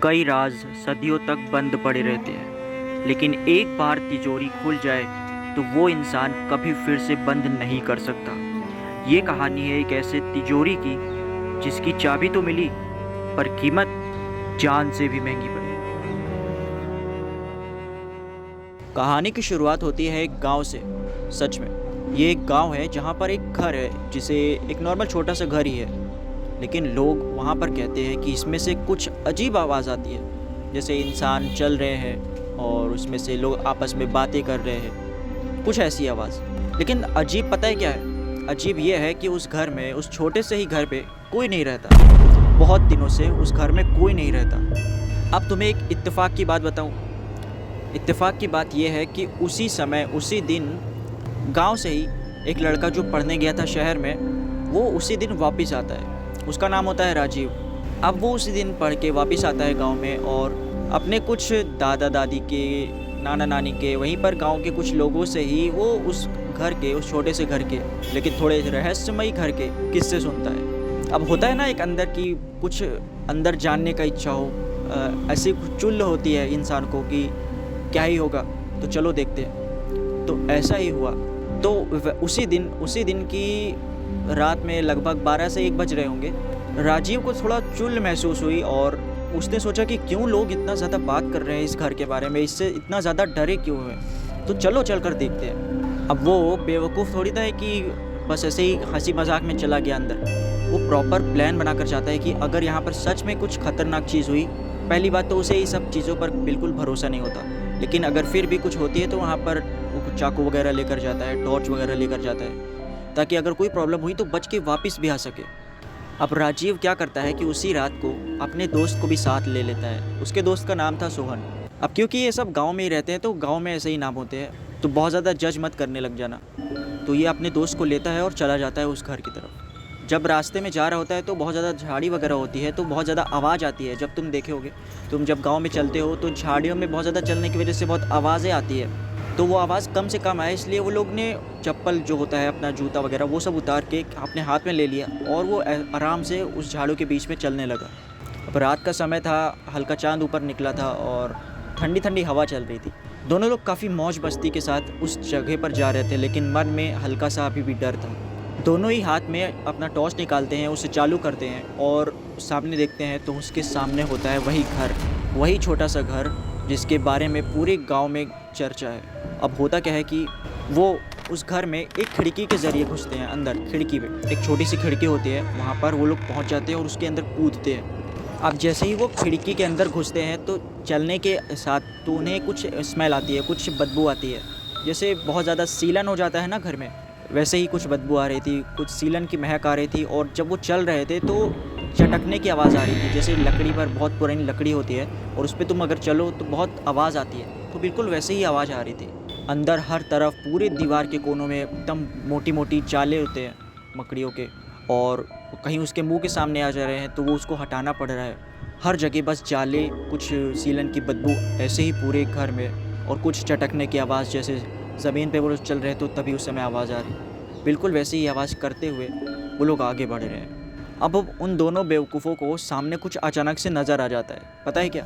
कई राज सदियों तक बंद पड़े रहते हैं, लेकिन एक बार तिजोरी खुल जाए तो वो इंसान कभी फिर से बंद नहीं कर सकता। ये कहानी है एक ऐसे तिजोरी की जिसकी चाबी तो मिली, पर कीमत जान से भी महंगी पड़ी। कहानी की शुरुआत होती है एक गांव से। सच में ये एक गांव है जहां पर एक घर है जिसे एक नॉर्मल छोटा सा घर ही है, लेकिन लोग वहाँ पर कहते हैं कि इसमें से कुछ अजीब आवाज़ आती है, जैसे इंसान चल रहे हैं और उसमें से लोग आपस में बातें कर रहे हैं, कुछ ऐसी आवाज़। लेकिन अजीब पता है क्या है? अजीब ये है कि उस घर में, उस छोटे से ही घर पे कोई नहीं रहता। बहुत दिनों से उस घर में कोई नहीं रहता। अब तुम्हें एक इत्तेफाक की बात बताऊं। इत्तेफाक की बात यह है कि उसी समय, उसी दिन गांव से ही एक लड़का जो पढ़ने गया था शहर में, वो उसी दिन वापस आता है। उसका नाम होता है राजीव। अब वो उसी दिन पढ़ के वापस आता है गांव में और अपने कुछ दादा दादी के, नाना नानी के, वहीं पर गांव के कुछ लोगों से ही वो उस घर के, उस छोटे से घर के, लेकिन थोड़े रहस्यमयी घर के किस्से सुनता है। अब होता है ना एक अंदर की कुछ अंदर जानने का इच्छा हो, ऐसी कुछ चुल्ल होती है इंसान को कि क्या ही होगा, तो चलो देखते हैं। तो ऐसा ही हुआ। तो उसी दिन की रात में लगभग 12 से 1 बज रहे होंगे। राजीव को थोड़ा चुल महसूस हुई और उसने सोचा कि क्यों लोग इतना ज़्यादा बात कर रहे हैं इस घर के बारे में, इससे इतना ज़्यादा डरे क्यों हैं। तो चलो चल कर देखते हैं। अब वो बेवकूफ़ थोड़ी था कि बस ऐसे ही हंसी मजाक में चला गया अंदर। वो प्रॉपर प्लान बनाकर जाता है कि अगर यहाँ पर सच में कुछ खतरनाक चीज़ हुई, पहली बात तो उसे ये सब चीज़ों पर बिल्कुल भरोसा नहीं होता, लेकिन अगर फिर भी कुछ होती है तो वहाँ पर वो चाकू वगैरह लेकर जाता है, टॉर्च वगैरह लेकर जाता है, ताकि अगर कोई प्रॉब्लम हुई तो बच के वापस भी आ सके। अब राजीव क्या करता है कि उसी रात को अपने दोस्त को भी साथ ले लेता है। उसके दोस्त का नाम था सोहन। अब क्योंकि ये सब गांव में ही रहते हैं तो गांव में ऐसे ही नाम होते हैं, तो बहुत ज़्यादा जज मत करने लग जाना। तो ये अपने दोस्त को लेता है और चला जाता है उस घर की तरफ। जब रास्ते में जा रहा होता है तो बहुत ज़्यादा झाड़ी वगैरह होती है, तो बहुत ज़्यादा आवाज़ आती है। जब तुम देखे होगे, तुम जब गाँव में चलते हो तो झाड़ियों में बहुत ज़्यादा चलने की वजह से बहुत आवाज़ें आती है। तो वो आवाज़ कम से कम आए, इसलिए वो लोग ने चप्पल जो होता है, अपना जूता वगैरह, वो सब उतार के अपने हाथ में ले लिया और वो आराम से उस झाड़ू के बीच में चलने लगा। अब रात का समय था, हल्का चांद ऊपर निकला था और ठंडी ठंडी हवा चल रही थी। दोनों लोग काफ़ी मौज मस्ती के साथ उस जगह पर जा रहे थे, लेकिन मन में हल्का सा अभी भी डर था। दोनों ही हाथ में अपना टॉर्च निकालते हैं, उसे चालू करते हैं और सामने देखते हैं तो उसके सामने होता है वही घर, वही छोटा सा घर जिसके बारे में पूरे गांव में चर्चा है। अब होता क्या है कि वो उस घर में एक खिड़की के ज़रिए घुसते हैं अंदर। खिड़की में एक छोटी सी खिड़की होती है, वहाँ पर वो लोग पहुँच जाते हैं और उसके अंदर कूदते हैं। अब जैसे ही वो खिड़की के अंदर घुसते हैं तो चलने के साथ तो उन्हें कुछ स्मेल आती है, कुछ बदबू आती है। जैसे बहुत ज़्यादा सीलन हो जाता है ना घर में, वैसे ही कुछ बदबू आ रही थी, कुछ सीलन की महक आ रही थी। और जब वो चल रहे थे तो चटकने की आवाज़ आ रही थी, जैसे लकड़ी पर, बहुत पुरानी लकड़ी होती है और उस पर तुम अगर चलो तो बहुत आवाज़ आती है, तो बिल्कुल वैसे ही आवाज़ आ रही थी। अंदर हर तरफ पूरे दीवार के कोनों में एकदम मोटी मोटी जाले होते हैं मकड़ियों के, और कहीं उसके मुंह के सामने आ जा रहे हैं तो वो उसको हटाना पड़ रहा है। हर जगह बस जाले, कुछ सीलन की बदबू, ऐसे ही पूरे घर में। और कुछ चटकने की आवाज़, जैसे ज़मीन पे वो लोग चल रहे तो तभी उस समय आवाज़ आ रही, बिल्कुल वैसे ही आवाज़ करते हुए वो लोग आगे बढ़ रहे हैं। अब उन दोनों बेवकूफ़ों को सामने कुछ अचानक से नज़र आ जाता है। पता है क्या?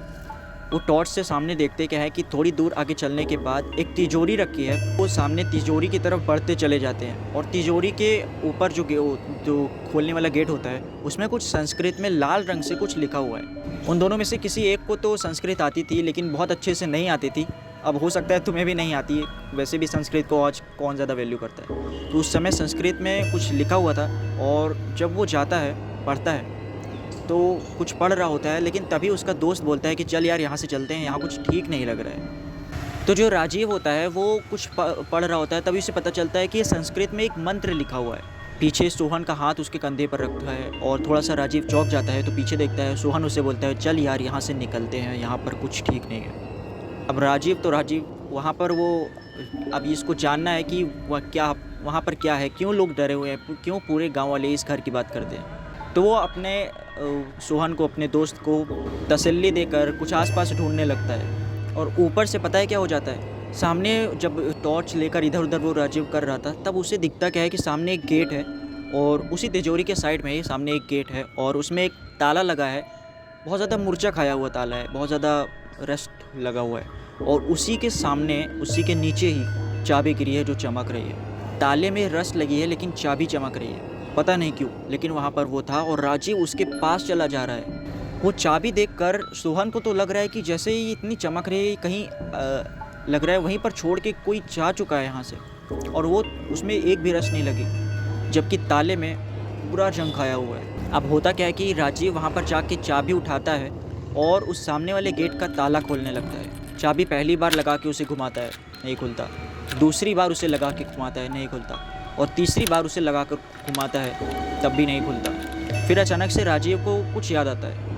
वो टॉर्च से सामने देखते क्या है कि थोड़ी दूर आगे चलने के बाद एक तिजोरी रखी है। वो सामने तिजोरी की तरफ बढ़ते चले जाते हैं और तिजोरी के ऊपर जो खोलने वाला गेट होता है, उसमें कुछ संस्कृत में लाल रंग से कुछ लिखा हुआ है। उन दोनों में से किसी एक को तो संस्कृत आती थी, लेकिन बहुत अच्छे से नहीं आती थी। अब हो सकता है तुम्हें भी नहीं आती है, वैसे भी संस्कृत को आज कौन ज़्यादा वैल्यू करता है। तो उस समय संस्कृत में कुछ लिखा हुआ था और जब वो जाता है, पढ़ता है, तो कुछ पढ़ रहा होता है, लेकिन तभी उसका दोस्त बोलता है कि चल यार यहाँ से चलते हैं, यहाँ कुछ ठीक नहीं लग रहा है। तो जो राजीव होता है वो कुछ पढ़ रहा होता है, तभी उसे पता चलता है कि ये संस्कृत में एक मंत्र लिखा हुआ है। पीछे सोहन का हाथ उसके कंधे पर रखता है और थोड़ा सा राजीव चौंक जाता है, तो पीछे देखता है, सोहन उसे बोलता है चल यार यहाँ से निकलते हैं, यहाँ पर कुछ ठीक नहीं है। अब राजीव वहाँ पर वो, अब इसको जानना है कि वहाँ पर क्या है, क्यों लोग डरे हुए हैं, क्यों पूरे गाँव वाले इस घर की बात करते हैं। तो वो अपने सोहन को, अपने दोस्त को तसल्ली देकर कुछ आसपास ढूंढने लगता है। और ऊपर से पता है क्या हो जाता है, सामने जब टॉर्च लेकर इधर उधर वो राजीव कर रहा था, तब उसे दिखता क्या है कि सामने एक गेट है और उसी तिजोरी के साइड में ही सामने एक गेट है और उसमें एक ताला लगा है। बहुत ज़्यादा मुरझा खाया हुआ ताला है, बहुत ज़्यादा रस्ट लगा हुआ है और उसी के सामने, उसी के नीचे ही चाबी गिरी है जो चमक रही है। ताले में रस्ट लगी है लेकिन चाबी चमक रही है, पता नहीं क्यों, लेकिन वहाँ पर वो था और राजीव उसके पास चला जा रहा है। वो चाबी देखकर सोहन को तो लग रहा है कि जैसे ही इतनी चमक रही है कहीं लग रहा है वहीं पर छोड़ के कोई जा चुका है यहाँ से, और वो उसमें एक भी रस नहीं लगी, जबकि ताले में पूरा जंग खाया हुआ है। अब होता क्या है कि राजीव वहाँ पर जाके चाबी उठाता है और उस सामने वाले गेट का ताला खोलने लगता है। चाबी पहली बार लगा के उसे घुमाता है, नहीं खुलता। दूसरी बार उसे लगा के घुमाता है, नहीं खुलता। और तीसरी बार उसे लगा कर घुमाता है, तब भी नहीं खुलता। फिर अचानक से राजीव को कुछ याद आता है।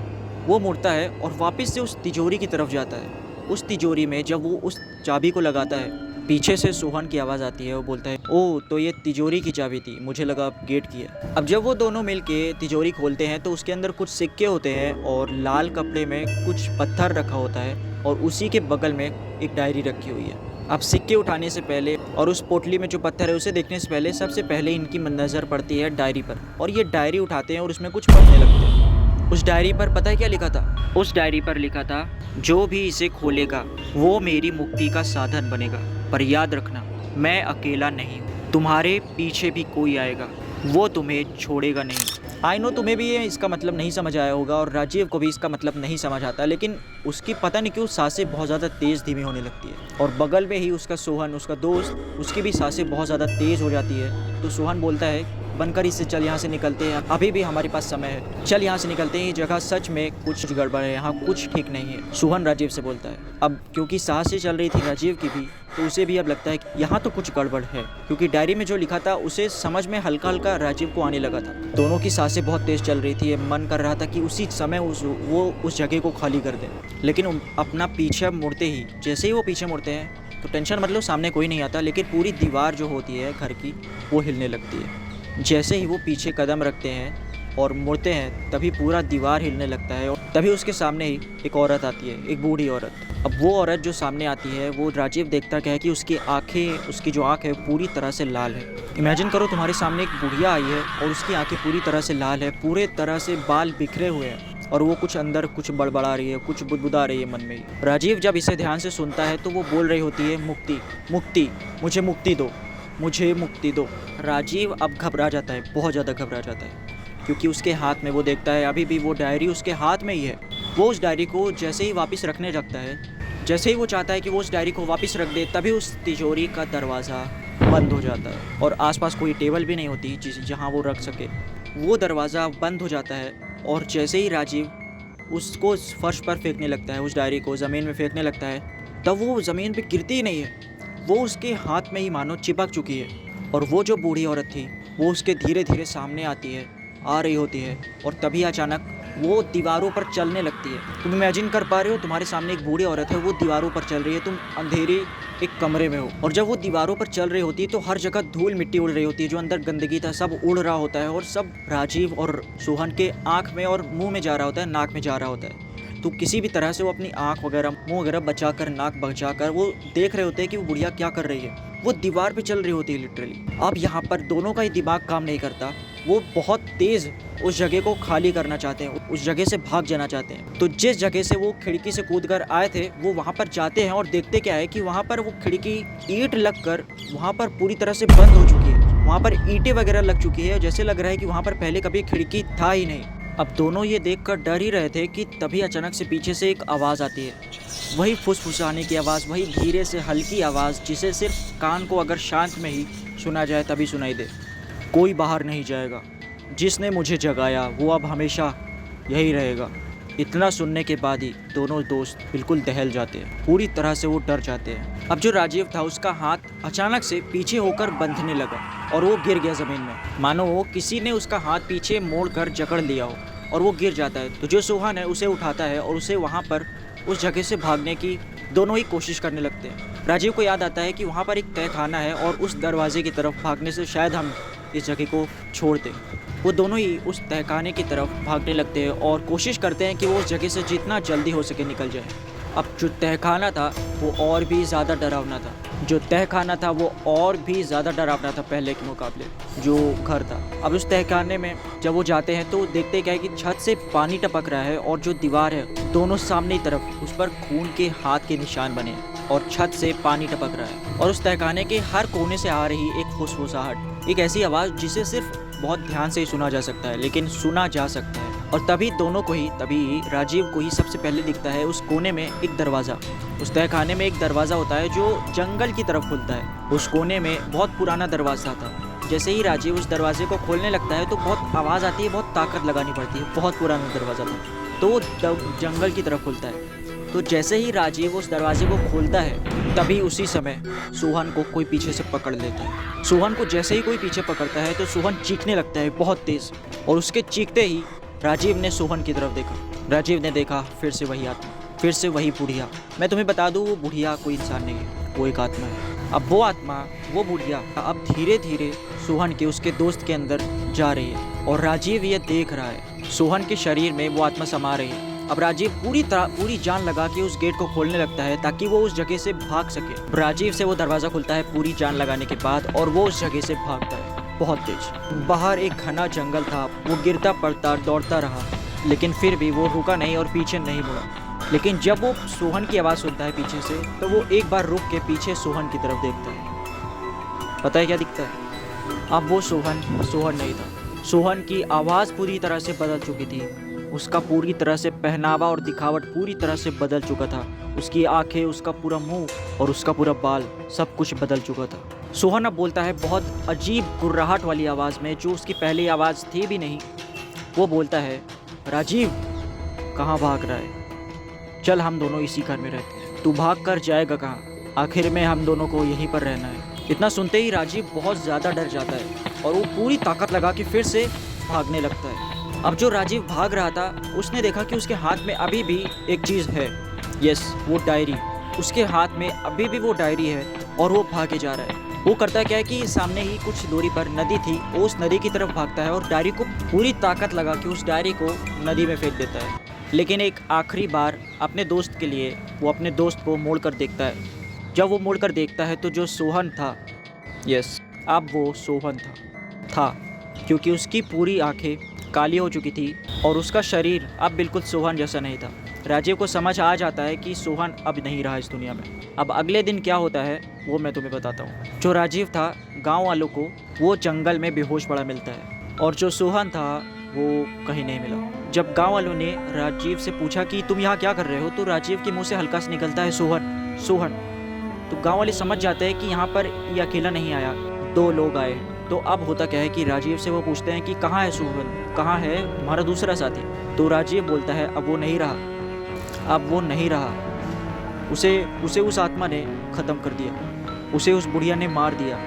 वो मुड़ता है और वापस से उस तिजोरी की तरफ जाता है। उस तिजोरी में जब वो उस चाबी को लगाता है, पीछे से सोहन की आवाज़ आती है। वो बोलता है, ओह तो ये तिजोरी की चाबी थी, मुझे लगा गेट की है। अब जब वो दोनों मिलके तिजोरी खोलते हैं तो उसके अंदर कुछ सिक्के होते हैं और लाल कपड़े में कुछ पत्थर रखा होता है और उसी के बगल में एक डायरी रखी हुई है। अब सिक्के उठाने से पहले और उस पोटली में जो पत्थर है उसे देखने से पहले सबसे पहले इनकी नज़र पड़ती है डायरी पर, और ये डायरी उठाते हैं और उसमें कुछ पढ़ने लगते हैं। उस डायरी पर पता है क्या लिखा था? उस डायरी पर लिखा था, जो भी इसे खोलेगा वो मेरी मुक्ति का साधन बनेगा, पर याद रखना मैं अकेला नहीं हूँ, तुम्हारे पीछे भी कोई आएगा, वो तुम्हें छोड़ेगा नहीं। आई नो तुम्हें भी ये इसका मतलब नहीं समझ आया होगा और राजीव को भी इसका मतलब नहीं समझ आता, लेकिन उसकी पता नहीं क्यों सांसें बहुत ज़्यादा तेज़ धीमी होने लगती है। और बगल में ही उसका सोहन, उसका दोस्त, उसकी भी सांसें बहुत ज़्यादा तेज़ हो जाती है। तो सोहन बोलता है, बनकर इससे चल, यहाँ से निकलते हैं, अभी भी हमारे पास समय है, चल यहाँ से निकलते हैं, ये जगह सच में कुछ गड़बड़ है, यहाँ कुछ ठीक नहीं है। सोहन राजीव से बोलता है। अब क्योंकि सांसें चल रही थी राजीव की भी, तो उसे भी अब लगता है कि यहाँ तो कुछ गड़बड़ है, क्योंकि डायरी में जो लिखा था उसे समझ में हल्का हल्का राजीव को आने लगा था। दोनों की सांसें बहुत तेज़ चल रही थी। मन कर रहा था कि उसी समय वो उस जगह को खाली कर दें, लेकिन अपना पीछे मुड़ते ही, जैसे ही वो पीछे मुड़ते हैं तो टेंशन मतलब सामने कोई नहीं आता, लेकिन पूरी दीवार जो होती है घर की वो हिलने लगती है। जैसे ही वो पीछे कदम रखते हैं और मुड़ते हैं तभी पूरा दीवार हिलने लगता है, और तभी उसके सामने ही एक औरत आती है, एक बूढ़ी औरत। अब वो औरत जो सामने आती है, वो राजीव देखता क्या है कि उसकी आंखें, उसकी जो आँख है पूरी तरह से लाल है। इमेजिन करो तुम्हारे सामने एक बुढ़िया आई है और उसकी आंखें पूरी तरह से लाल है, पूरे तरह से बाल बिखरे हुए हैं, और वो कुछ अंदर कुछ बड़बड़ा रही है, कुछ बुदबुदा रही है मन में ही। राजीव जब इसे ध्यान से सुनता है तो वो बोल रही होती है, मुक्ति, मुक्ति, मुझे मुक्ति दो, मुझे मुक्ति दो। राजीव अब घबरा जाता है, बहुत ज़्यादा घबरा जाता है, क्योंकि उसके हाथ में, वो देखता है अभी भी वो डायरी उसके हाथ में ही है। वो उस डायरी को जैसे ही वापस रखने लगता है, जैसे ही वो चाहता है कि वो उस डायरी को वापस रख दे, तभी उस तिजोरी का दरवाज़ा बंद हो जाता है और आसपास कोई टेबल भी नहीं होती जहाँ वो रख सके। वो दरवाज़ा बंद हो जाता है और जैसे ही राजीव उसको फर्श पर फेंकने लगता है, उस डायरी को ज़मीन में फेंकने लगता है, तब वो ज़मीन पे गिरती ही नहीं है, वो उसके हाथ में ही मानो चिपक चुकी है। और वो जो बूढ़ी औरत थी वो उसके धीरे धीरे सामने आती है, आ रही होती है, और तभी अचानक वो दीवारों पर चलने लगती है। तुम इमेजिन कर पा रहे हो, तुम्हारे सामने एक बूढ़ी औरत है, वो दीवारों पर चल रही है, तुम अंधेरी एक कमरे में हो, और जब वो दीवारों पर चल रही होती है तो हर जगह धूल मिट्टी उड़ रही होती है, जो अंदर गंदगी था सब उड़ रहा होता है, और सब राजीव और सोहन के आँख में और मुँह में जा रहा होता है, नाक में जा रहा होता है। तो किसी भी तरह से वो अपनी आँख वगैरह, मुँह वगैरह बचाकर, नाक बचाकर वो देख रहे होते हैं कि वो बुढ़िया क्या कर रही है। वो दीवार पे चल रही होती है लिटरली। अब यहाँ पर दोनों का ही दिमाग काम नहीं करता, वो बहुत तेज़ उस जगह को खाली करना चाहते हैं, उस जगह से भाग जाना चाहते हैं। तो जिस जगह से वो खिड़की से कूद कर आए थे वो वहाँ पर जाते हैं और देखते क्या है कि वहाँ पर वो खिड़की ईंट लगकर वहाँ पर पूरी तरह से बंद हो चुकी है। वहाँ पर ईंटें वगैरह लग चुकी है, जैसे लग रहा है कि वहाँ पर पहले कभी खिड़की था ही नहीं। अब दोनों ये देखकर डर ही रहे थे कि तभी अचानक से पीछे से एक आवाज़ आती है, वही फुसफुसाने की आवाज़, वही धीरे से हल्की आवाज़ जिसे सिर्फ कान को अगर शांत में ही सुना जाए तभी सुनाई दे। कोई बाहर नहीं जाएगा, जिसने मुझे जगाया वो अब हमेशा यही रहेगा। इतना सुनने के बाद ही दोनों दोस्त बिल्कुल दहल जाते हैं, पूरी तरह से वो डर जाते हैं। अब जो राजीव था उसका हाथ अचानक से पीछे होकर बंधने लगा और वो गिर गया ज़मीन में, मानो वो किसी ने उसका हाथ पीछे मोड़ कर जकड़ लिया हो, और वो गिर जाता है। तो जो सोहन है उसे उठाता है और उसे वहाँ पर उस जगह से भागने की दोनों ही कोशिश करने लगते हैं। राजीव को याद आता है कि वहाँ पर एक तहखाना है और उस दरवाजे की तरफ भागने से शायद हम इस जगह को छोड़ दें। वो दोनों ही उस तहखाने की तरफ भागने लगते हैं और कोशिश करते हैं कि वो उस जगह से जितना जल्दी हो सके निकल जाए। अब जो तहखाना था वो और भी ज़्यादा डरावना था। जो तहखाना था वो और भी ज़्यादा डरावना था पहले के मुकाबले जो घर था। अब उस तहखाने में जब वो जाते हैं तो देखते क्या है कि छत से पानी टपक रहा है और जो दीवार है दोनों सामने की तरफ उस पर खून के हाथ के निशान बने हैं और छत से पानी टपक रहा है। और उस तहखाने के हर कोने से आ रही एक फुसफुसाहट, एक ऐसी आवाज़ जिसे सिर्फ बहुत ध्यान से ही सुना जा सकता है, लेकिन सुना जा सकता है। और तभी राजीव को ही सबसे पहले दिखता है उस कोने में एक दरवाज़ा। उस तहखाने में एक दरवाज़ा होता है जो जंगल की तरफ खुलता है। उस कोने में बहुत पुराना दरवाज़ा था। जैसे ही राजीव उस दरवाजे को खोलने लगता है तो बहुत आवाज़ आती है, बहुत ताकत लगानी पड़ती है। बहुत पुराना दरवाज़ा था तो वो जंगल की तरफ खुलता है। तो जैसे ही राजीव उस दरवाजे को खोलता है तभी उसी समय सोहन को कोई पीछे से पकड़ लेता है। सोहन को जैसे ही कोई पीछे पकड़ता है तो सोहन चीखने लगता है बहुत तेज़, और उसके चीखते ही राजीव ने सोहन की तरफ देखा। राजीव ने देखा फिर से वही आत्मा, फिर से वही बुढ़िया। मैं तुम्हें बता दूं वो बुढ़िया कोई इंसान नहीं है, वो एक आत्मा है। अब वो आत्मा, वो बुढ़िया अब धीरे धीरे सोहन के उसके दोस्त के अंदर जा रही है और राजीव ये देख रहा है। सोहन के शरीर में वो आत्मा समा रही है। अब राजीव पूरी जान लगा के उस गेट को खोलने लगता है ताकि वो उस जगह से भाग सके। राजीव से वो दरवाज़ा खुलता है पूरी जान लगाने के बाद और वो उस जगह से भागता है बहुत तेज। बाहर एक घना जंगल था। वो गिरता पड़ता दौड़ता रहा, लेकिन फिर भी वो रुका नहीं और पीछे नहीं मुड़ा। लेकिन जब वो सोहन की आवाज़ सुनता है पीछे से तो वो एक बार रुक के पीछे सोहन की तरफ देखता है। पता है क्या दिखता है? अब वो सोहन नहीं था। सोहन की आवाज़ पूरी तरह से बदल चुकी थी। उसका पूरी तरह से पहनावा और दिखावट पूरी तरह से बदल चुका था। उसकी आंखें, उसका पूरा मुंह और उसका पूरा बाल सब कुछ बदल चुका था। सोहन अब बोलता है बहुत अजीब गुर्राहट वाली आवाज़ में, जो उसकी पहली आवाज़ थी भी नहीं। वो बोलता है, राजीव कहाँ भाग रहा है? चल हम दोनों इसी घर में रहते हैं। तू भाग कर जाएगा कहाँ? आखिर में हम दोनों को यहीं पर रहना है। इतना सुनते ही राजीव बहुत ज़्यादा डर जाता है और वो पूरी ताकत लगा के फिर से भागने लगता है। अब जो राजीव भाग रहा था उसने देखा कि उसके हाथ में अभी भी एक चीज़ है। यस, वो डायरी। उसके हाथ में अभी भी वो डायरी है और वो भागे जा रहा है। वो करता क्या है कि सामने ही कुछ दूरी पर नदी थी, वो उस नदी की तरफ भागता है और डायरी को पूरी ताकत लगा के उस डायरी को नदी में फेंक देता है। लेकिन एक आखिरी बार अपने दोस्त के लिए वो अपने दोस्त को मोड़ कर देखता है। जब वो मोड़ कर देखता है तो जो सोहन था, यस, अब वो सोहन था क्योंकि उसकी पूरी आंखें काली हो चुकी थी और उसका शरीर अब बिल्कुल सोहन जैसा नहीं था। राजीव को समझ आ जाता है कि सोहन अब नहीं रहा इस दुनिया में। अब अगले दिन क्या होता है वो मैं तुम्हें बताता हूँ। जो राजीव था गांव वालों को वो जंगल में बेहोश पड़ा मिलता है और जो सोहन था वो कहीं नहीं मिला। जब गांव वालों ने राजीव से पूछा कि तुम यहाँ क्या कर रहे हो, तो राजीव के मुंह से हल्का से निकलता है सोहन। तो गाँव वाले समझ जाते हैं कि यहाँ पर ये अकेला नहीं आया, 2 लोग आए। तो अब होता क्या है कि राजीव से वो पूछते हैं कि कहाँ है सोहन, कहाँ है हमारा दूसरा साथी? तो राजीव बोलता है अब वो नहीं रहा। उसे उस आत्मा ने ख़त्म कर दिया, उसे उस बुढ़िया ने मार दिया।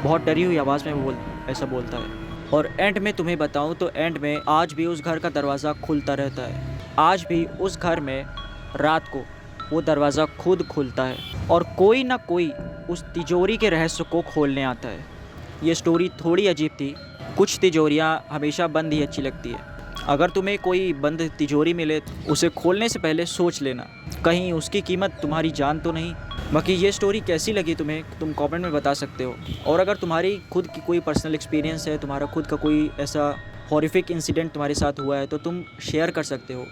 बहुत डरी हुई आवाज़ में वो ऐसा बोलता है। और एंड में तुम्हें बताऊं तो एंड में आज भी उस घर का दरवाज़ा खुलता रहता है। आज भी उस घर में रात को वो दरवाज़ा खुद खुलता है और कोई ना कोई उस तिजोरी के रहस्य को खोलने आता है। ये स्टोरी थोड़ी अजीब थी। कुछ तिजोरियाँ हमेशा बंद ही अच्छी लगती है। अगर तुम्हें कोई बंद तिजोरी मिले तो उसे खोलने से पहले सोच लेना, कहीं उसकी कीमत तुम्हारी जान तो नहीं। बाकी ये स्टोरी कैसी लगी तुम्हें, तुम कमेंट में बता सकते हो। और अगर तुम्हारी खुद की कोई पर्सनल एक्सपीरियंस है, तुम्हारा खुद का कोई ऐसा हॉरिफिक इंसिडेंट तुम्हारे साथ हुआ है तो तुम शेयर कर सकते हो।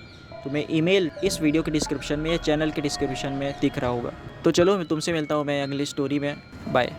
तुम्हें ईमेल इस वीडियो के डिस्क्रिप्शन में या चैनल के डिस्क्रिप्शन में दिख रहा होगा। तो चलो मैं तुमसे मिलता हूँ मैं अगली स्टोरी में। बाय।